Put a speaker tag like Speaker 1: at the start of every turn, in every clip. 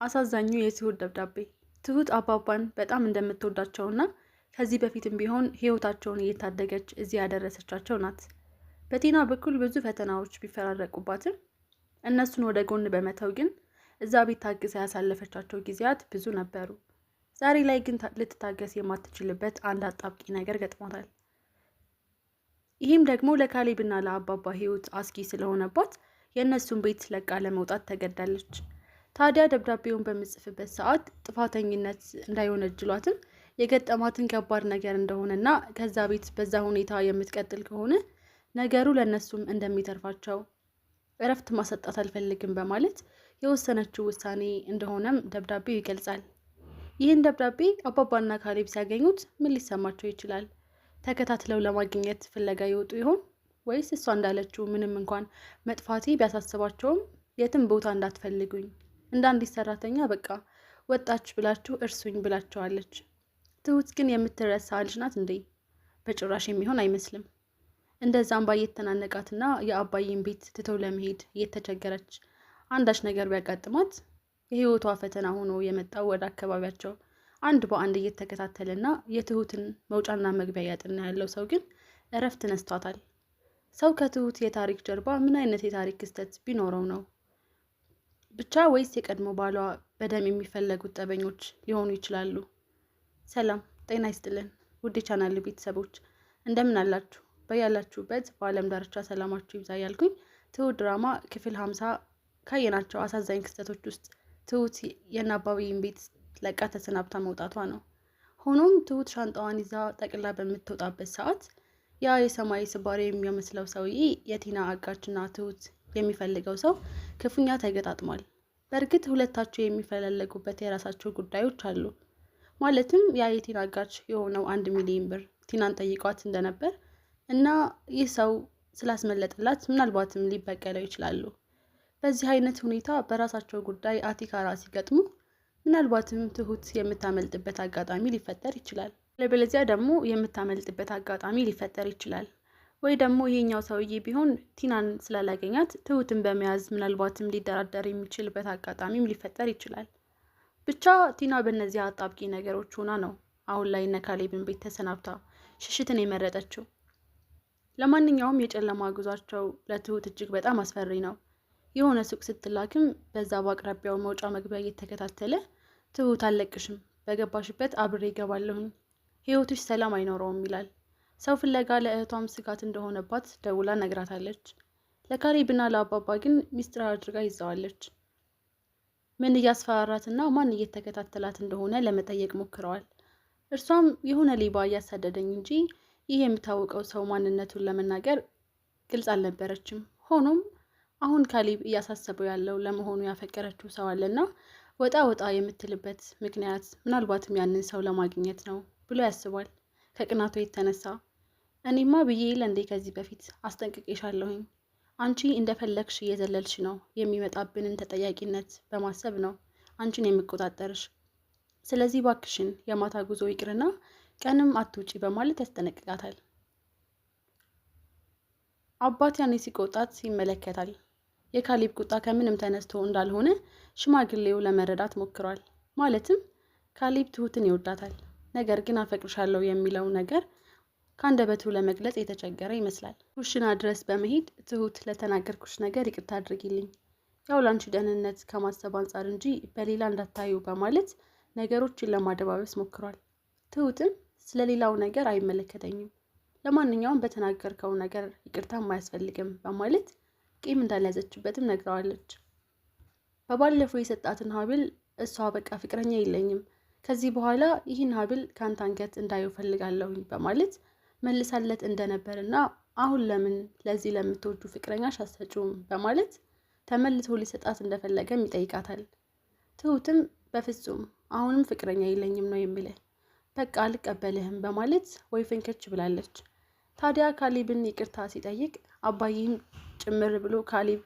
Speaker 1: አሳዛኙ የትሁት ደብዳቤ። ትሁት አባባን በጣም እንደምትወዳቸውና ከዚህ በፊትም ቢሆን ህይወታቸውን እየታደገች እዚህ ያደረሰቻቸው ናት። በቲና በኩል ብዙ ፈተናዎች ቢፈራረቁባትም እነሱን ወደ ጎን በመተው ግን እዛ ቤት ታግሳ ያሳለፈቻቸው ጊዜያት ብዙ ነበሩ። ዛሬ ላይ ግን ልትታገስ የማትችልበት አንድ አጣብቂ ነገር ገጥሟታል። ይህም ደግሞ ለካሌብና ለአባባ ህይወት አስጊ ስለሆነባት የእነሱን ቤት ለቃ ለመውጣት ተገዳለች። ታዲያ ደብዳቤውን በምጽፍበት ሰዓት ጥፋተኝነት እንዳይወነጅሏትም የገጠማትን ከባድ ነገር እንደሆነና ከዛ ቤት በዛ ሁኔታ የምትቀጥል ከሆነ ነገሩ ለእነሱም እንደሚተርፋቸው እረፍት ማሰጣት አልፈልግም በማለት የወሰነችው ውሳኔ እንደሆነም ደብዳቤው ይገልጻል። ይህን ደብዳቤ አባባና ካሌብ ሲያገኙት ምን ሊሰማቸው ይችላል? ተከታትለው ለማግኘት ፍለጋ ይወጡ ይሆን? ወይስ እሷ እንዳለችው ምንም እንኳን መጥፋቴ ቢያሳስባቸውም የትም ቦታ እንዳትፈልጉኝ እንደ አንዲት ሰራተኛ በቃ ወጣች ብላችሁ እርሱኝ ብላቸዋለች። ትሁት ግን የምትረሳ ልጅ ናት እንዴ? በጭራሽ የሚሆን አይመስልም። እንደዛም ባየተናነቃትና የአባይን ቤት ትተው ለመሄድ እየተቸገረች አንዳች ነገር ቢያጋጥማት የህይወቷ ፈተና ሆኖ የመጣው ወደ አካባቢያቸው አንድ በአንድ እየተከታተለና የትሁትን መውጫና መግቢያ ያጥና ያለው ሰው ግን እረፍት ነስቷታል። ሰው ከትሁት የታሪክ ጀርባ ምን አይነት የታሪክ ክስተት ቢኖረው ነው? ብቻ ወይስ የቀድሞ ባሏ በደም የሚፈለጉት ጠበኞች ሊሆኑ ይችላሉ? ሰላም ጤና ይስጥልን ውድ ቻናል ቤተሰቦች እንደምን አላችሁ? በያላችሁበት በአለም ዳርቻ ሰላማችሁ ይብዛ ያልኩኝ ትሁት ድራማ ክፍል 50 ካየናቸው አሳዛኝ ክስተቶች ውስጥ ትሁት የአባይን ቤት ለቃ ተሰናብታ መውጣቷ ነው። ሆኖም ትሁት ሻንጣዋን ይዛ ጠቅላ በምትወጣበት ሰዓት ያ የሰማይ ስባሪ የሚመስለው ሰውዬ የቲና አጋችና ትሁት የሚፈልገው ሰው ክፉኛ ተገጣጥሟል። በእርግጥ ሁለታቸው የሚፈላለጉበት የራሳቸው ጉዳዮች አሉ። ማለትም ያ የቲና አጋች የሆነው 1 ሚሊዮን ብር ቲናን ጠይቋት እንደነበር እና ይህ ሰው ስላስመለጠላት ምናልባትም ሊበቀለው ይችላሉ። በዚህ አይነት ሁኔታ በራሳቸው ጉዳይ አቲካራ ሲገጥሙ ምናልባትም ትሁት የምታመልጥበት አጋጣሚ ሊፈጠር ይችላል። ለበለዚያ ደግሞ የምታመልጥበት አጋጣሚ ሊፈጠር ይችላል። ወይ ደግሞ ይሄኛው ሰውዬ ቢሆን ቲናን ስላላገኛት ትሁትን በመያዝ ምናልባትም ሊደራደር የሚችልበት አጋጣሚም ሊፈጠር ይችላል። ብቻ ቲና በእነዚህ አጣብቂ ነገሮች ሆና ነው አሁን ላይ እነ ካሌብን ቤት ተሰናብታ ሽሽትን የመረጠችው። ለማንኛውም የጨለማ ጉዟቸው ለትሁት እጅግ በጣም አስፈሪ ነው። የሆነ ሱቅ ስትላክም በዛ በአቅራቢያው መውጫ መግቢያ እየተከታተለ ትሁት አለቅሽም፣ በገባሽበት አብሬ ይገባለሁኝ፣ ህይወትሽ ሰላም አይኖረውም ይላል። ሰው ፍለጋ ለእህቷም ስጋት እንደሆነባት ደውላ ነግራታለች። ለካሌብና ለአባባ ግን ሚስጥር አድርጋ ይዘዋለች። ምን እያስፈራራትና ማን እየተከታተላት እንደሆነ ለመጠየቅ ሞክረዋል። እርሷም የሆነ ሌባ እያሳደደኝ እንጂ ይህ የሚታወቀው ሰው ማንነቱን ለመናገር ግልጽ አልነበረችም። ሆኖም አሁን ካሌብ እያሳሰበው ያለው ለመሆኑ ያፈቀረችው ሰው አለና ወጣ ወጣ የምትልበት ምክንያት ምናልባትም ያንን ሰው ለማግኘት ነው ብሎ ያስባል። ከቅናቱ የተነሳ እኔማ ብዬ ለእንዴ ከዚህ በፊት አስጠንቅቄሻለሁኝ፣ አንቺ እንደፈለግሽ እየዘለልሽ ነው የሚመጣብንን ተጠያቂነት በማሰብ ነው አንቺን የምቆጣጠርሽ። ስለዚህ ባክሽን የማታ ጉዞ ይቅርና ቀንም አትውጪ በማለት ያስጠነቅቃታል። አባት ያኔ ሲቆጣት ይመለከታል። የካሌብ ቁጣ ከምንም ተነስቶ እንዳልሆነ ሽማግሌው ለመረዳት ሞክሯል። ማለትም ካሌብ ትሁትን ይወዳታል፣ ነገር ግን አፈቅርሻለሁ የሚለው ነገር ከአንደበቱ ለመግለጽ የተቸገረ ይመስላል። ኩሽና ድረስ በመሄድ ትሁት ለተናገርኩሽ ነገር ይቅርታ አድርጊልኝ፣ ያው ላንቺ ደህንነት ከማሰብ አንጻር እንጂ በሌላ እንዳታዩ በማለት ነገሮችን ለማደባበስ ሞክሯል። ትሁትም ስለሌላው ነገር አይመለከተኝም፣ ለማንኛውም በተናገርከው ነገር ይቅርታም አያስፈልግም በማለት ቂም እንዳልያዘችበትም ነግረዋለች። በባለፈው የሰጣትን ሀብል እሷ በቃ ፍቅረኛ የለኝም፣ ከዚህ በኋላ ይህን ሀብል ከአንተ አንገት እንዳየው ፈልጋለሁኝ በማለት መልሳለት እንደነበርና አሁን ለምን ለዚህ ለምትወዱ ፍቅረኛሽ አትሰጪውም በማለት ተመልሶ ሊሰጣት እንደፈለገም ይጠይቃታል። ትሁትም በፍጹም አሁንም ፍቅረኛ የለኝም ነው የሚልህ፣ በቃ አልቀበልህም በማለት ወይ ፍንክች ብላለች። ታዲያ ካሌብን ይቅርታ ሲጠይቅ አባይም ጭምር ብሎ ካሌብ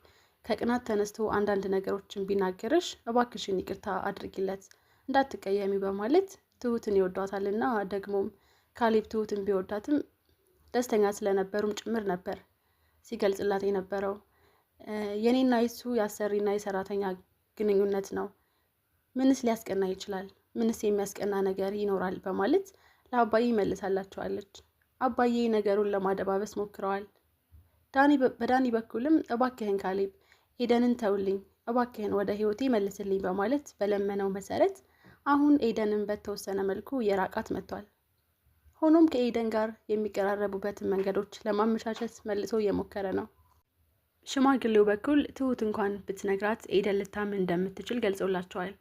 Speaker 1: ከቅናት ተነስቶ አንዳንድ ነገሮችን ቢናገርሽ እባክሽን ይቅርታ አድርጊለት እንዳትቀየሚ በማለት ትሁትን ይወዷታልና ደግሞም ካሌብ ትሁትን ቢወዳትም ደስተኛ ስለነበሩም ጭምር ነበር ሲገልጽላት የነበረው። የኔና የሱ የአሰሪና የሰራተኛ ግንኙነት ነው፣ ምንስ ሊያስቀና ይችላል? ምንስ የሚያስቀና ነገር ይኖራል? በማለት ለአባዬ መልሳላቸዋለች። አባዬ ነገሩን ለማደባበስ ሞክረዋል። በዳኒ በኩልም እባክህን ካሌብ ኤደንን ተውልኝ፣ እባክህን ወደ ህይወቴ መልስልኝ በማለት በለመነው መሰረት አሁን ኤደንን በተወሰነ መልኩ የራቃት መጥቷል። ሆኖም ከኤደን ጋር የሚቀራረቡበትን መንገዶች ለማመቻቸት መልሶ እየሞከረ ነው። ሽማግሌው በኩል ትሁት እንኳን ብትነግራት ኤደን ልታምን እንደምትችል ገልጾላቸዋል።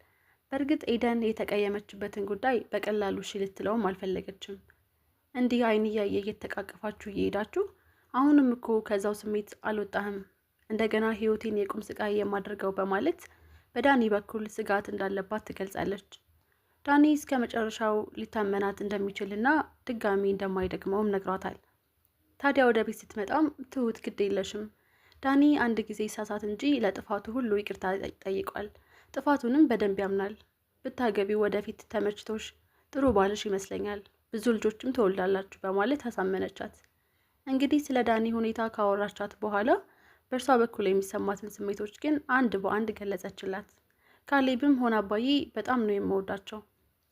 Speaker 1: በእርግጥ ኤደን የተቀየመችበትን ጉዳይ በቀላሉ እሺ ልትለውም አልፈለገችም። እንዲህ አይን እያየ እየተቃቀፋችሁ እየሄዳችሁ አሁንም እኮ ከዛው ስሜት አልወጣህም፣ እንደገና ህይወቴን የቁም ስቃይ የማድርገው በማለት በዳኒ በኩል ስጋት እንዳለባት ትገልጻለች። ዳኒ እስከ መጨረሻው ሊታመናት እንደሚችልና ድጋሚ እንደማይደግመውም ነግሯታል። ታዲያ ወደ ቤት ስትመጣም ትሁት ግድ የለሽም ዳኒ አንድ ጊዜ ሳሳት እንጂ ለጥፋቱ ሁሉ ይቅርታ ጠይቋል። ጥፋቱንም በደንብ ያምናል። ብታገቢው ወደፊት ተመችቶሽ ጥሩ ባልሽ ይመስለኛል፣ ብዙ ልጆችም ትወልዳላችሁ በማለት አሳመነቻት። እንግዲህ ስለ ዳኒ ሁኔታ ካወራቻት በኋላ በእርሷ በኩል የሚሰማትን ስሜቶች ግን አንድ በአንድ ገለጸችላት። ካሌብም ሆነ አባዬ በጣም ነው የምወዳቸው።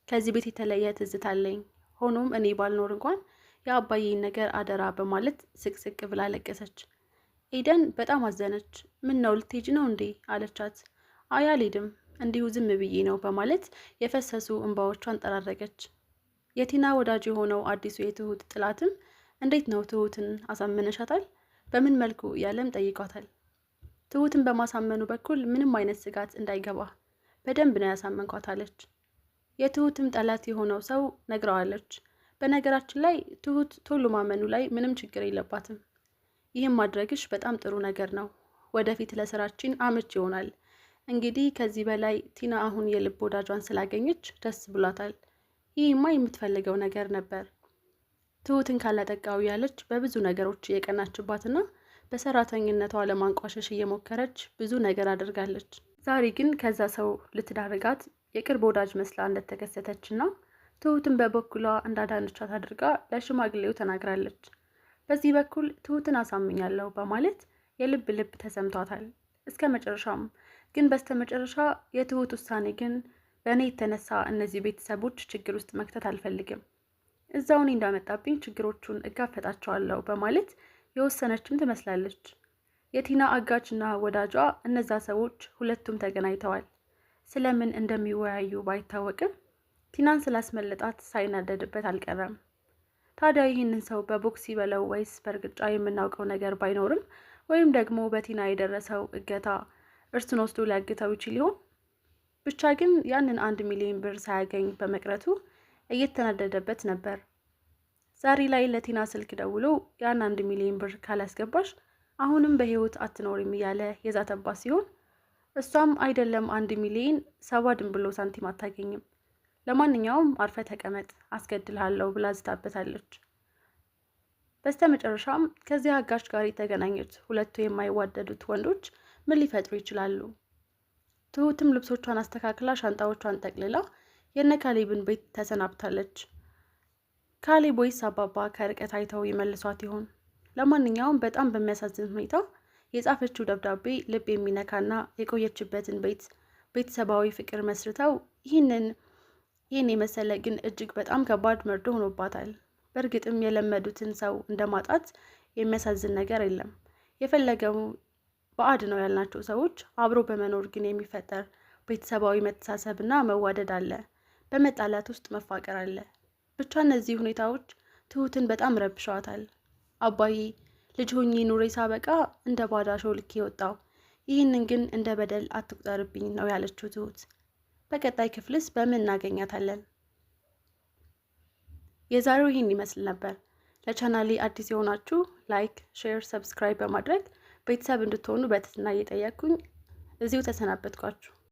Speaker 1: ከዚህ ቤት የተለየ ትዝታ አለኝ። ሆኖም እኔ ባልኖር እንኳን የአባዬን ነገር አደራ በማለት ስቅስቅ ብላ ለቀሰች። ኤደን በጣም አዘነች። ምን ነው ልትሄጂ ነው እንዴ አለቻት። አይ አልሄድም፣ እንዲሁ ዝም ብዬ ነው በማለት የፈሰሱ እንባዎቿን ጠራረገች። የቲና ወዳጅ የሆነው አዲሱ የትሁት ጥላትም እንዴት ነው ትሁትን አሳምነሻታል? በምን መልኩ እያለም ጠይቋታል። ትሁትን በማሳመኑ በኩል ምንም አይነት ስጋት እንዳይገባ በደንብ ነው ያሳመንኳት አለች። የትሁትም ጠላት የሆነው ሰው ነግረዋለች። በነገራችን ላይ ትሁት ቶሎ ማመኑ ላይ ምንም ችግር የለባትም። ይህም ማድረግሽ በጣም ጥሩ ነገር ነው። ወደፊት ለስራችን አመች ይሆናል። እንግዲህ ከዚህ በላይ ቲና አሁን የልብ ወዳጇን ስላገኘች ደስ ብሏታል። ይህማ የምትፈልገው ነገር ነበር። ትሁትን ካላጠቃው ያለች በብዙ ነገሮች እየቀናችባትና በሰራተኝነቷ ለማንቋሸሽ እየሞከረች ብዙ ነገር አድርጋለች። ዛሬ ግን ከዛ ሰው ልትዳርጋት የቅርብ ወዳጅ መስላ እንደተከሰተችና ትሁትን በበኩሏ እንዳዳነቻት አድርጋ ለሽማግሌው ተናግራለች። በዚህ በኩል ትሁትን አሳምኛለሁ በማለት የልብ ልብ ተሰምቷታል እስከ መጨረሻም። ግን በስተመጨረሻ የትሁት ውሳኔ ግን በእኔ የተነሳ እነዚህ ቤተሰቦች ችግር ውስጥ መክተት አልፈልግም፣ እዛው እኔ እንዳመጣብኝ ችግሮቹን እጋፈጣቸዋለሁ በማለት የወሰነችም ትመስላለች። የቲና አጋችና ወዳጇ እነዛ ሰዎች ሁለቱም ተገናኝተዋል። ስለምን እንደሚወያዩ ባይታወቅም ቲናን ስላስመለጣት ሳይናደድበት አልቀረም። ታዲያ ይህንን ሰው በቦክስ ይበለው ወይስ በእርግጫ የምናውቀው ነገር ባይኖርም ወይም ደግሞ በቲና የደረሰው እገታ እርሱን ወስዶ ሊያግተው ይችል ይሆን? ብቻ ግን ያንን 1 ሚሊዮን ብር ሳያገኝ በመቅረቱ እየተናደደበት ነበር። ዛሬ ላይ ለቲና ስልክ ደውሎ ያን 1 ሚሊዮን ብር ካላስገባሽ አሁንም በህይወት አትኖሪም እያለ የዛተባት ሲሆን እሷም አይደለም 1 ሚሊዮን 7 ድንብሎ ሳንቲም አታገኝም፣ ለማንኛውም አርፈ ተቀመጥ አስገድልሃለሁ ብላ ዝታበታለች። በስተመጨረሻም ከዚህ አጋች ጋር የተገናኙት ሁለቱ የማይዋደዱት ወንዶች ምን ሊፈጥሩ ይችላሉ? ትሁትም ልብሶቿን አስተካክላ ሻንጣዎቿን ጠቅልላ የነ ካሌብን ቤት ተሰናብታለች። ካሌብ ወይስ አባባ ከርቀት አይተው ይመልሷት ይሆን? ለማንኛውም በጣም በሚያሳዝን ሁኔታ የጻፈችው ደብዳቤ ልብ የሚነካና የቆየችበትን ቤተሰባዊ ፍቅር መስርተው ይህን የመሰለ ግን እጅግ በጣም ከባድ መርዶ ሆኖባታል። በእርግጥም የለመዱትን ሰው እንደማጣት የሚያሳዝን ነገር የለም። የፈለገው ባዕድ ነው ያልናቸው ሰዎች አብሮ በመኖር ግን የሚፈጠር ቤተሰባዊ መተሳሰብና መዋደድ አለ። በመጣላት ውስጥ መፋቀር አለ። ብቻ እነዚህ ሁኔታዎች ትሁትን በጣም ረብሸዋታል። አባዬ ልጅ ሆኜ ኑሬ ሳበቃ እንደ ባዳ ሾልኬ ወጣው፣ ይህንን ግን እንደ በደል አትቁጠርብኝ ነው ያለችው ትሁት። በቀጣይ ክፍልስ በምን እናገኛታለን? የዛሬው ይህን ይመስል ነበር። ለቻናሌ አዲስ የሆናችሁ ላይክ፣ ሼር፣ ሰብስክራይብ በማድረግ ቤተሰብ እንድትሆኑ በትህትና እየጠየቅኩኝ እዚሁ ተሰናበትኳችሁ።